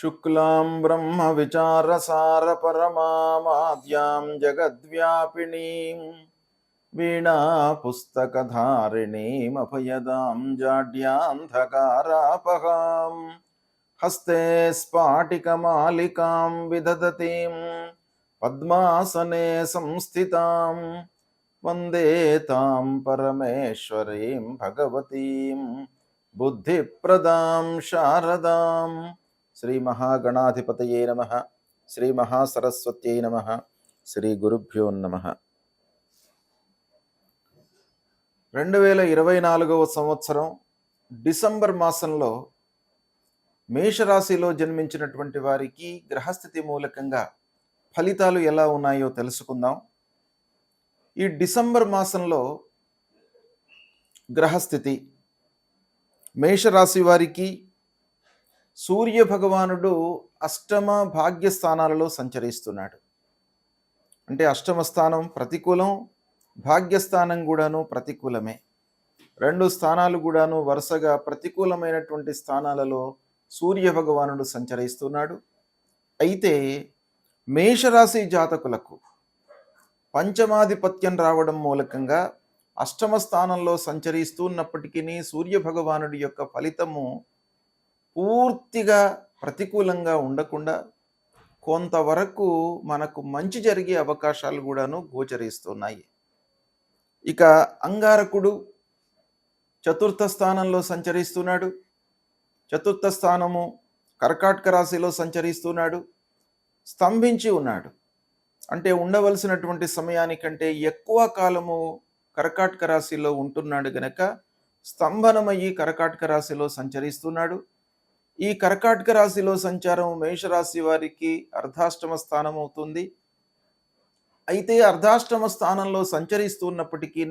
शुक्लां ब्रह्मविचारसारपरमामाद्यां जगद्व्यापिनीं वीणापुस्तकधारिणीमभयदां जाड्यान्धकारापहां हस्ते स्फाटिकमालिकां विदधतीं पद्मासने संस्थितां वन्दे तां परमेश्वरीं भगवतीं बुद्धिप्रदां शारदां। శ్రీ మహాగణాధిపతయే నమః. శ్రీ మహాసరస్వత్యై నమః. శ్రీ గురుభ్యో నమః. 2024 సంవత్సరం డిసెంబర్ మాసంలో మేషరాశిలో జన్మించినటువంటి వారికి గ్రహస్థితి మూలకంగా ఫలితాలు ఎలా ఉన్నాయో తెలుసుకుందాం. ఈ డిసెంబర్ మాసంలో గ్రహస్థితి మేషరాశి వారికి సూర్య భగవానుడు అష్టమ భాగ్యస్థానాలలో సంచరిస్తున్నాడు. అంటే అష్టమ స్థానం ప్రతికూలం, భాగ్యస్థానం కూడాను ప్రతికూలమే. 2 స్థానాలు కూడాను వరుసగా ప్రతికూలమైనటువంటి స్థానాలలో సూర్య భగవానుడు సంచరిస్తున్నాడు. అయితే మేషరాశి జాతకులకు పంచమాధిపత్యం రావడం మూలకంగా అష్టమ స్థానంలో సంచరిస్తున్నప్పటికీ సూర్య భగవానుడి యొక్క ఫలితము పూర్తిగా ప్రతికూలంగా ఉండకుండా కొంతవరకు మనకు మంచి జరిగే అవకాశాలు కూడాను గోచరిస్తున్నాయి. ఇక అంగారకుడు చతుర్థ స్థానంలో సంచరిస్తున్నాడు. చతుర్థ స్థానము కర్కాటక రాశిలో సంచరిస్తున్నాడు. స్తంభించి ఉన్నాడు. అంటే ఉండవలసినటువంటి సమయానికంటే ఎక్కువ కాలము కర్కాటక రాశిలో ఉంటున్నాడు గనక స్తంభనమయ్యి కర్కాటక రాశిలో సంచరిస్తున్నాడు. ఈ కర్కాటక రాశిలో సంచారం మేషరాశి వారికి అర్ధాష్టమ స్థానం అవుతుంది. అయితే అర్ధాష్టమ స్థానంలో సంచరిస్తున్నప్పటికీ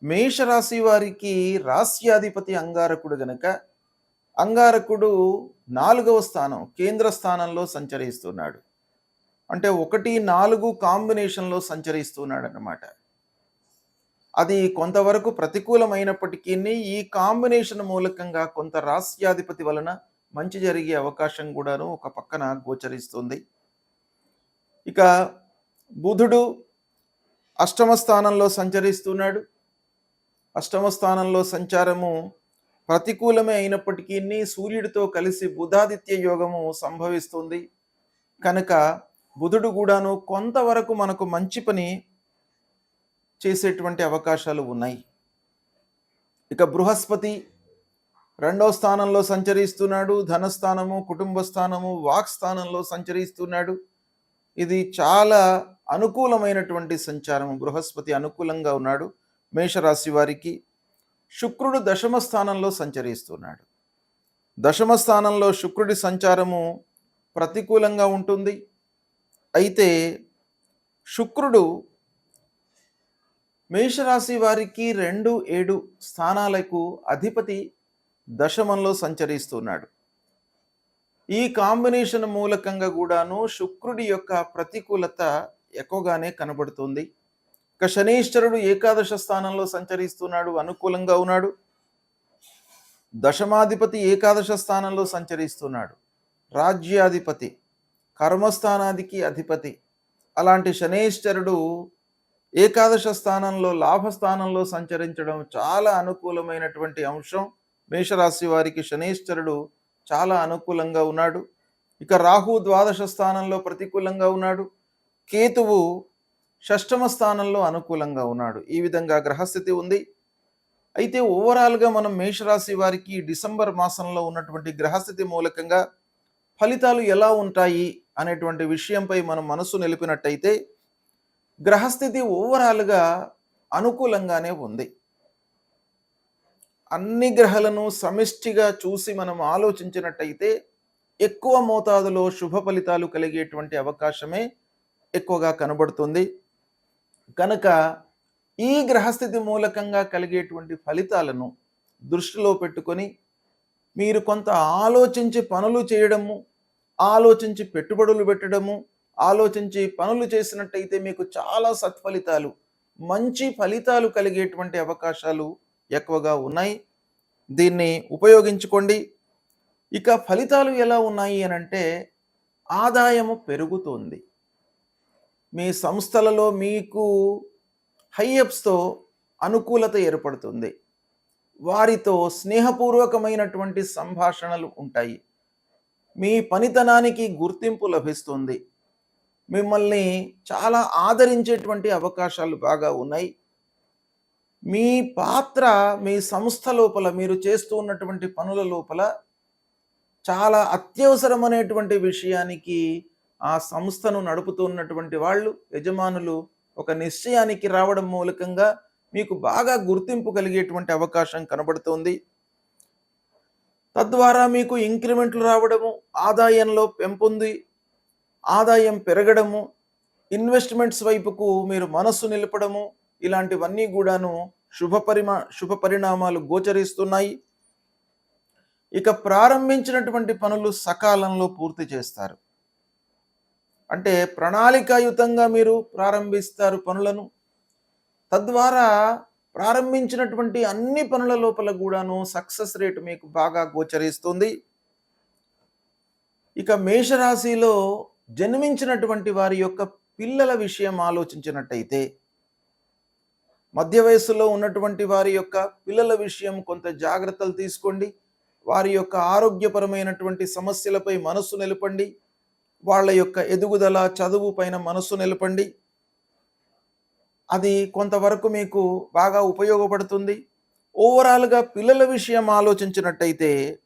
మేషరాశి వారికి రాశ్యాధిపతి అంగారకుడు గనక అంగారకుడు 4వ స్థానం కేంద్ర స్థానంలో సంచరిస్తున్నాడు. అంటే 1-4 కాంబినేషన్లో సంచరిస్తున్నాడు అన్నమాట. అది కొంతవరకు ప్రతికూలమైనప్పటికీ ఈ కాంబినేషన్ మూలకంగా కొంత రాశ్యాధిపతి వలన మంచి జరిగే అవకాశం కూడాను ఒక పక్కన గోచరిస్తుంది. ఇక బుధుడు అష్టమ స్థానంలో సంచరిస్తున్నాడు. అష్టమ స్థానంలో సంచారము ప్రతికూలమే అయినప్పటికీ సూర్యుడితో కలిసి బుధాదిత్య యోగము సంభవిస్తుంది కనుక బుధుడు కూడాను కొంతవరకు మనకు మంచి పని చేసేటువంటి అవకాశాలు ఉన్నాయి. ఇక బృహస్పతి 2వ స్థానంలో సంచరిస్తున్నాడు. ధనస్థానము, కుటుంబ స్థానము, వాక్ స్థానంలో సంచరిస్తున్నాడు. ఇది చాలా అనుకూలమైనటువంటి సంచారం. బృహస్పతి అనుకూలంగా ఉన్నాడు మేషరాశి వారికి. శుక్రుడు దశమ స్థానంలో సంచరిస్తున్నాడు. దశమ స్థానంలో శుక్రుడి సంచారము ప్రతికూలంగా ఉంటుంది. అయితే శుక్రుడు మేషరాశి వారికి 2-7 స్థానాలకు అధిపతి దశమంలో సంచరిస్తున్నాడు. ఈ కాంబినేషన్ మూలకంగా కూడాను శుక్రుడి యొక్క ప్రతికూలత ఎక్కువగానే కనబడుతుంది. ఇక శనీశ్వరుడు ఏకాదశ స్థానంలో సంచరిస్తున్నాడు, అనుకూలంగా ఉన్నాడు. దశమాధిపతి ఏకాదశ స్థానంలో సంచరిస్తున్నాడు. రాజ్యాధిపతి, కర్మస్థానానికి అధిపతి. అలాంటి శనీశ్వరుడు ఏకాదశ స్థానంలో లాభస్థానంలో సంచరించడం చాలా అనుకూలమైనటువంటి అంశం. మేషరాశి వారికి శనీశ్వరుడు చాలా అనుకూలంగా ఉన్నాడు. ఇక రాహు ద్వాదశ స్థానంలో ప్రతికూలంగా ఉన్నాడు. కేతువు షష్టమ స్థానంలో అనుకూలంగా ఉన్నాడు. ఈ విధంగా గ్రహస్థితి ఉంది. అయితే ఓవరాల్గా మనం మేషరాశి వారికి డిసెంబర్ మాసంలో ఉన్నటువంటి గ్రహస్థితి మూలకంగా ఫలితాలు ఎలా ఉంటాయి అనేటువంటి విషయంపై మనం మనసు నిలిపినట్టయితే గ్రహస్థితి ఓవరాల్గా అనుకూలంగానే ఉంది. అన్ని గ్రహాలను సమిష్టిగా చూసి మనం ఆలోచించినట్టయితే ఎక్కువ మోతాదులో శుభ ఫలితాలు కలిగేటువంటి అవకాశమే ఎక్కువగా కనబడుతుంది. కనుక ఈ గ్రహస్థితి మూలకంగా కలిగేటువంటి ఫలితాలను దృష్టిలో పెట్టుకొని మీరు కొంత ఆలోచించి పనులు చేయడము, ఆలోచించి పెట్టుబడులు పెట్టడము, ఆలోచించి పనులు చేసినట్టయితే మీకు చాలా సత్ఫలితాలు, మంచి ఫలితాలు కలిగేటువంటి అవకాశాలు ఎక్కువగా ఉన్నాయి. దీన్ని ఉపయోగించుకోండి. ఇక ఫలితాలు ఎలా ఉన్నాయి అనంటే ఆదాయము పెరుగుతుంది. మీ సంస్థలలో మీకు హైయప్స్‌తో అనుకూలత ఏర్పడుతుంది. వారితో స్నేహపూర్వకమైనటువంటి సంభాషణలు ఉంటాయి. మీ పనితనానికి గుర్తింపు లభిస్తుంది. మిమ్మల్ని చాలా ఆదరించేటువంటి అవకాశాలు బాగా ఉన్నాయి. మీ పాత్ర మీ సంస్థ లోపల మీరు చేస్తూ ఉన్నటువంటి పనుల లోపల చాలా అత్యవసరమనేటువంటి విషయానికి ఆ సంస్థను నడుపుతున్నటువంటి వాళ్ళు, యజమానులు ఒక నిశ్చయానికి రావడం మూలకంగా మీకు బాగా గుర్తింపు కలిగేటువంటి అవకాశం కనబడుతోంది. తద్వారా మీకు ఇంక్రిమెంట్లు రావడము, ఆదాయంలో పెంపొంది ఆదాయం పెరగడము, ఇన్వెస్ట్మెంట్స్ వైపుకు మీరు మనస్సు నిలపడము, ఇలాంటివన్నీ కూడాను శుభ పరిణామాలు గోచరిస్తున్నాయి. ఇక ప్రారంభించినటువంటి పనులు సకాలంలో పూర్తి చేస్తారు. అంటే ప్రణాళికాయుతంగా మీరు ప్రారంభిస్తారు పనులను. తద్వారా ప్రారంభించినటువంటి అన్ని పనుల లోపల కూడాను సక్సెస్ రేట్ మీకు బాగా గోచరిస్తుంది. ఇక మేషరాశిలో జన్మించినటువంటి వారి యొక్క పిల్లల విషయం ఆలోచించినట్టయితే, మధ్య వయస్సులో ఉన్నటువంటి వారి యొక్క పిల్లల విషయం కొంత జాగ్రత్తలు తీసుకోండి. వారి యొక్క ఆరోగ్యపరమైనటువంటి సమస్యలపై మనస్సు నిలపండి. వాళ్ళ యొక్క ఎదుగుదల, చదువు పైన మనస్సు నిలపండి. అది కొంతవరకు మీకు బాగా ఉపయోగపడుతుంది. ఓవరాల్‌గా పిల్లల విషయం ఆలోచించినట్టయితే,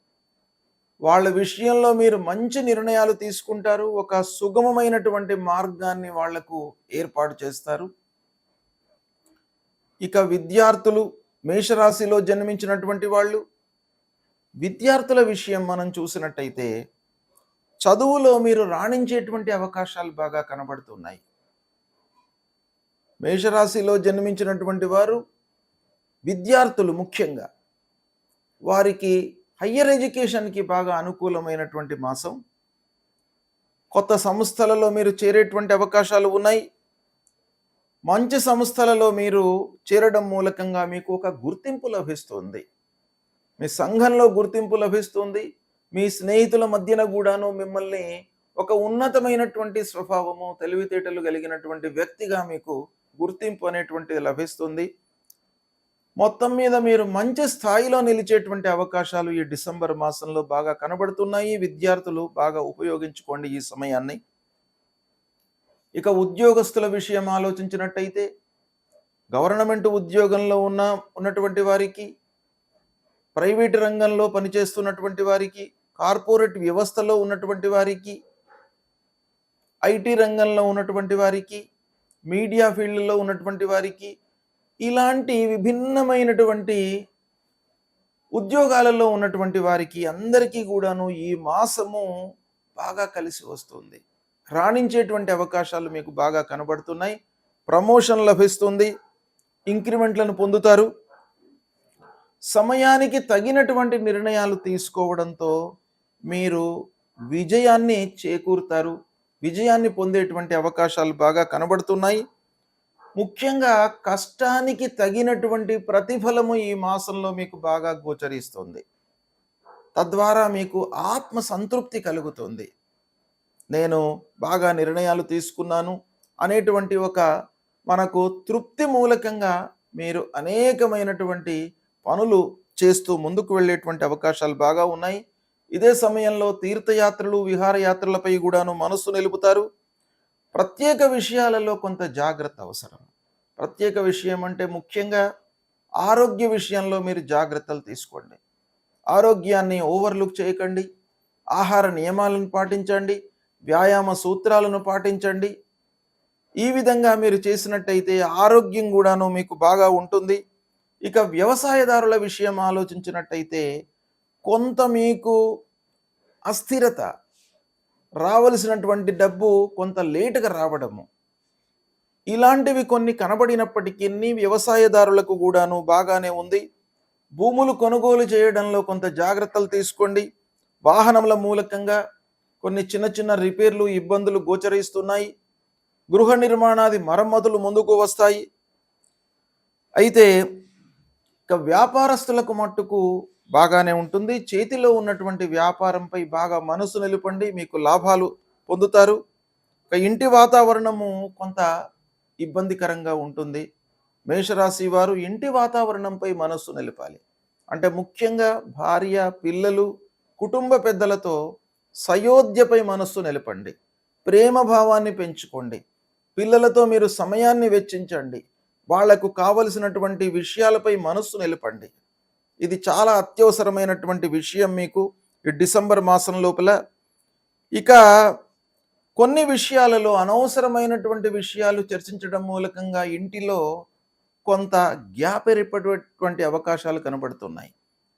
వాళ్ళ విషయంలో మీరు మంచి నిర్ణయాలు తీసుకుంటారు. ఒక సుగమమైనటువంటి మార్గాన్ని వాళ్లకు ఏర్పాటు చేస్తారు. ఇక విద్యార్థులు, మేషరాశిలో జన్మించినటువంటి వాళ్ళు, విద్యార్థుల విషయం మనం చూసినట్టయితే చదువులో మీరు రాణించేటువంటి అవకాశాలు బాగా కనబడుతున్నాయి. మేషరాశిలో జన్మించినటువంటి వారు విద్యార్థులు ముఖ్యంగా వారికి హయ్యర్ ఎడ్యుకేషన్కి బాగా అనుకూలమైనటువంటి మాసం. కొత్త సంస్థలలో మీరు చేరేటువంటి అవకాశాలు ఉన్నాయి. మంచి సంస్థలలో మీరు చేరడం మూలకంగా మీకు ఒక గుర్తింపు లభిస్తుంది. మీ సంఘంలో గుర్తింపు లభిస్తుంది. మీ స్నేహితుల మధ్యన కూడాను మిమ్మల్ని ఒక ఉన్నతమైనటువంటి స్వభావము, తెలివితేటలు కలిగినటువంటి వ్యక్తిగా మీకు గుర్తింపు అనేటువంటిది లభిస్తుంది. మొత్తం మీద మీరు మంచి స్థాయిలో నిలిచేటువంటి అవకాశాలు ఈ డిసెంబర్ మాసంలో బాగా కనబడుతున్నాయి. విద్యార్థులు బాగా ఉపయోగించుకోండి ఈ సమయాన్ని. ఇక ఉద్యోగస్తుల విషయం ఆలోచించినట్టయితే, గవర్నమెంట్ ఉద్యోగంలో ఉన్నటువంటి వారికి, ప్రైవేటు రంగంలో పనిచేస్తున్నటువంటి వారికి, కార్పొరేట్ వ్యవస్థలో ఉన్నటువంటి వారికి, ఐటీ రంగంలో ఉన్నటువంటి వారికి, మీడియా ఫీల్డ్లో ఉన్నటువంటి వారికి, ఇలాంటి విభిన్నమైనటువంటి ఉద్యోగాలలో ఉన్నటువంటి వారికి అందరికీ కూడాను ఈ మాసము బాగా కలిసి వస్తుంది. రాణించేటువంటి అవకాశాలు మీకు బాగా కనబడుతున్నాయి. ప్రమోషన్ లభిస్తుంది. ఇంక్రిమెంట్లను పొందుతారు. సమయానికి తగినటువంటి నిర్ణయాలు తీసుకోవడంతో మీరు విజయాన్ని చేకూరుతారు. విజయాన్ని పొందేటువంటి అవకాశాలు బాగా కనబడుతున్నాయి. ముఖ్యంగా కష్టానికి తగినటువంటి ప్రతిఫలము ఈ మాసంలో మీకు బాగా గోచరిస్తుంది. తద్వారా మీకు ఆత్మ సంతృప్తి కలుగుతుంది. నేను బాగా నిర్ణయాలు తీసుకున్నాను అనేటువంటి ఒక మనకు తృప్తి మూలకంగా మీరు అనేకమైనటువంటి పనులు చేస్తూ ముందుకు వెళ్ళేటువంటి అవకాశాలు బాగా ఉన్నాయి. ఇదే సమయంలో తీర్థయాత్రలు, విహారయాత్రలపై కూడాను మనస్సు నిలుపుతారు. ప్రత్యేక విషయాలలో కొంత జాగ్రత్త అవసరం. ప్రత్యేక విషయం అంటే ముఖ్యంగా ఆరోగ్య విషయంలో మీరు జాగ్రత్తలు తీసుకోండి. ఆరోగ్యాన్ని ఓవర్లుక్ చేయకండి. ఆహార నియమాలను పాటించండి. వ్యాయామ సూత్రాలను పాటించండి. ఈ విధంగా మీరు చేసినట్టయితే ఆరోగ్యం కూడాను మీకు బాగా ఉంటుంది. ఇక వ్యవసాయదారుల విషయం ఆలోచించినట్టయితే కొంత మీకు అస్థిరత, రావలసినటువంటి డబ్బు కొంత లేటుగా రావడము, ఇలాంటివి కొన్ని కనబడినప్పటికీ వ్యవసాయదారులకు కూడాను బాగానే ఉంది. భూములు కొనుగోలు చేయడంలో కొంత జాగ్రత్తలు తీసుకోండి. వాహనముల మూలకంగా కొన్ని చిన్న చిన్న రిపేర్లు, ఇబ్బందులు గోచరిస్తున్నాయి. గృహ నిర్మాణాది మరమ్మతులు ముందుకు వస్తాయి. అయితే ఇక వ్యాపారస్తులకు మట్టుకు బాగానే ఉంటుంది. చేతిలో ఉన్నటువంటి వ్యాపారంపై బాగా మనసు నిలపండి. మీకు లాభాలు పొందుతారు. ఇక ఇంటి వాతావరణము కొంత ఇబ్బందికరంగా ఉంటుంది. మేషరాశి వారు ఇంటి వాతావరణంపై మనస్సు నిలపాలి. అంటే ముఖ్యంగా భార్య, పిల్లలు, కుటుంబ పెద్దలతో సయోధ్యపై మనస్సు నిలపండి. ప్రేమ భావాన్ని పెంచుకోండి. పిల్లలతో మీరు సమయాన్ని వెచ్చించండి. వాళ్లకు కావలసినటువంటి విషయాలపై మనస్సు నిలపండి. ఇది చాలా అత్యవసరమైనటువంటి విషయం మీకు ఈ డిసెంబర్ మాసం లోపల. ఇక కొన్ని విషయాలలో అనవసరమైనటువంటి విషయాలు చర్చించడం మూలకంగా ఇంటిలో కొంత గ్యాప్ ఏర్పడేటువంటి అవకాశాలు కనబడుతున్నాయి.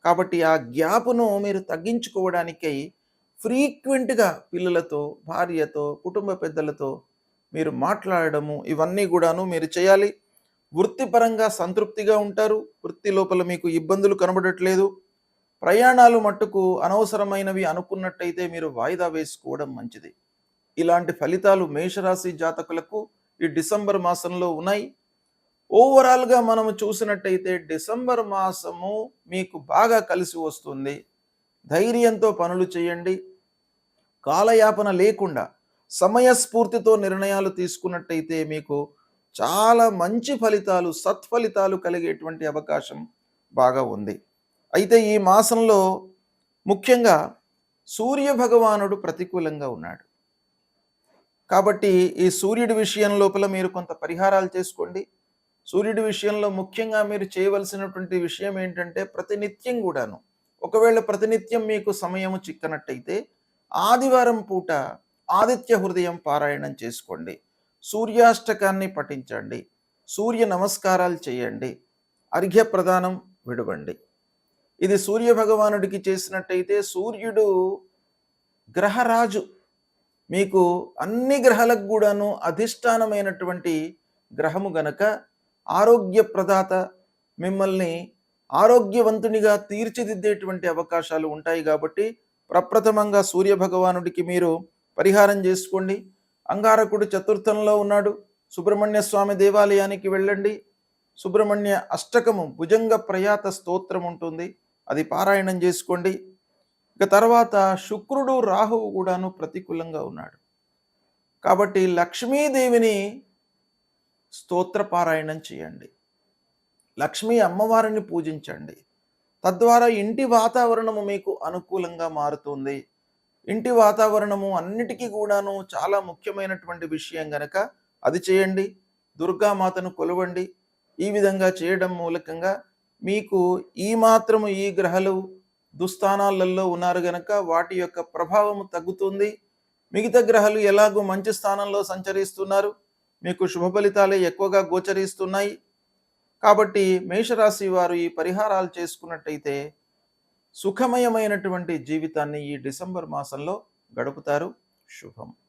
కాబట్టి ఆ గ్యాప్‌ను మీరు తగ్గించుకోవడానికై ఫ్రీక్వెంట్‌గా పిల్లలతో, భార్యతో, కుటుంబ పెద్దలతో మీరు మాట్లాడడము ఇవన్నీ గూడాను మీరు చేయాలి. వృత్తిపరంగా సంతృప్తిగా ఉంటారు. వృత్తి లోపల మీకు ఇబ్బందులు కనబడట్లేదు. ప్రయాణాలు మట్టుకు అనవసరమైనవి అనుకున్నట్టయితే మీరు వాయిదా వేసుకోవడం మంచిది. ఇలాంటి ఫలితాలు మేషరాశి జాతకులకు ఈ డిసెంబర్ మాసంలో ఉన్నాయి. ఓవరాల్‌గా మనము చూసినట్టయితే డిసెంబర్ మాసము మీకు బాగా కలిసి వస్తుంది. ధైర్యంతో పనులు చేయండి. కాలయాపన లేకుండా సమయస్ఫూర్తితో నిర్ణయాలు తీసుకున్నట్టయితే మీకు చాలా మంచి ఫలితాలు, సత్ఫలితాలు కలిగేటువంటి అవకాశం బాగా ఉంది. అయితే ఈ మాసంలో ముఖ్యంగా సూర్య భగవానుడు ప్రతికూలంగా ఉన్నాడు. కాబట్టి ఈ సూర్యుడి విషయం లోపల మీరు కొంత పరిహారాలు చేసుకోండి. సూర్యుడి విషయంలో ముఖ్యంగా మీరు చేయవలసినటువంటి విషయం ఏంటంటే ప్రతినిత్యం కూడాను ఒకవేళ ప్రతినిత్యం మీకు సమయము చిక్కనట్టయితే ఆదివారం పూట ఆదిత్య హృదయం పారాయణం చేసుకోండి. సూర్యాష్టకాన్ని పఠించండి. సూర్య నమస్కారాలు చేయండి. అర్ఘ్య ప్రదానం విడవండి. ఇది సూర్య భగవానుడికి చేసినట్టయితే సూర్యుడు గ్రహరాజు. మీకు అన్ని గ్రహాలకు కూడాను అధిష్టానమైనటువంటి గ్రహము గనక ఆరోగ్య ప్రదాత, మిమ్మల్ని ఆరోగ్యవంతునిగా తీర్చిదిద్దేటువంటి అవకాశాలు ఉంటాయి. కాబట్టి ప్రప్రథమంగా సూర్య భగవానుడికి మీరు పరిహారం చేసుకోండి. అంగారకుడు చతుర్థంలో ఉన్నాడు. సుబ్రహ్మణ్య స్వామి దేవాలయానికి వెళ్ళండి. సుబ్రహ్మణ్య అష్టకము భుజంగ ప్రయాత స్తోత్రం ఉంటుంది, అది పారాయణం చేసుకోండి. ఇక తర్వాత శుక్రుడు, రాహువు కూడాను ప్రతికూలంగా ఉన్నాడు. కాబట్టి లక్ష్మీదేవిని స్తోత్ర పారాయణం చేయండి. లక్ష్మీ అమ్మవారిని పూజించండి. తద్వారా ఇంటి వాతావరణము మీకు అనుకూలంగా మారుతుంది. ఇంటి వాతావరణము అన్నిటికీ కూడాను చాలా ముఖ్యమైనటువంటి విషయం గనక అది చేయండి. దుర్గామాతను కొలవండి. ఈ విధంగా చేయడం మూలకంగా మీకు ఈ మాత్రము ఈ గ్రహాలు దుస్థానాలలో ఉన్నారు గనక వాటి యొక్క ప్రభావము తగ్గుతుంది. మిగతా గ్రహాలు ఎలాగో మంచి స్థానంలో సంచరిస్తున్నారు, మీకు శుభ ఫలితాలే ఎక్కువగా గోచరిస్తున్నాయి. కాబట్టి మేషరాశి వారు ఈ పరిహారాలు చేసుకున్నట్టయితే సుఖమయమైనటువంటి జీవితాన్ని ఈ డిసెంబర్ మాసంలో గడుపుతారు. శుభం.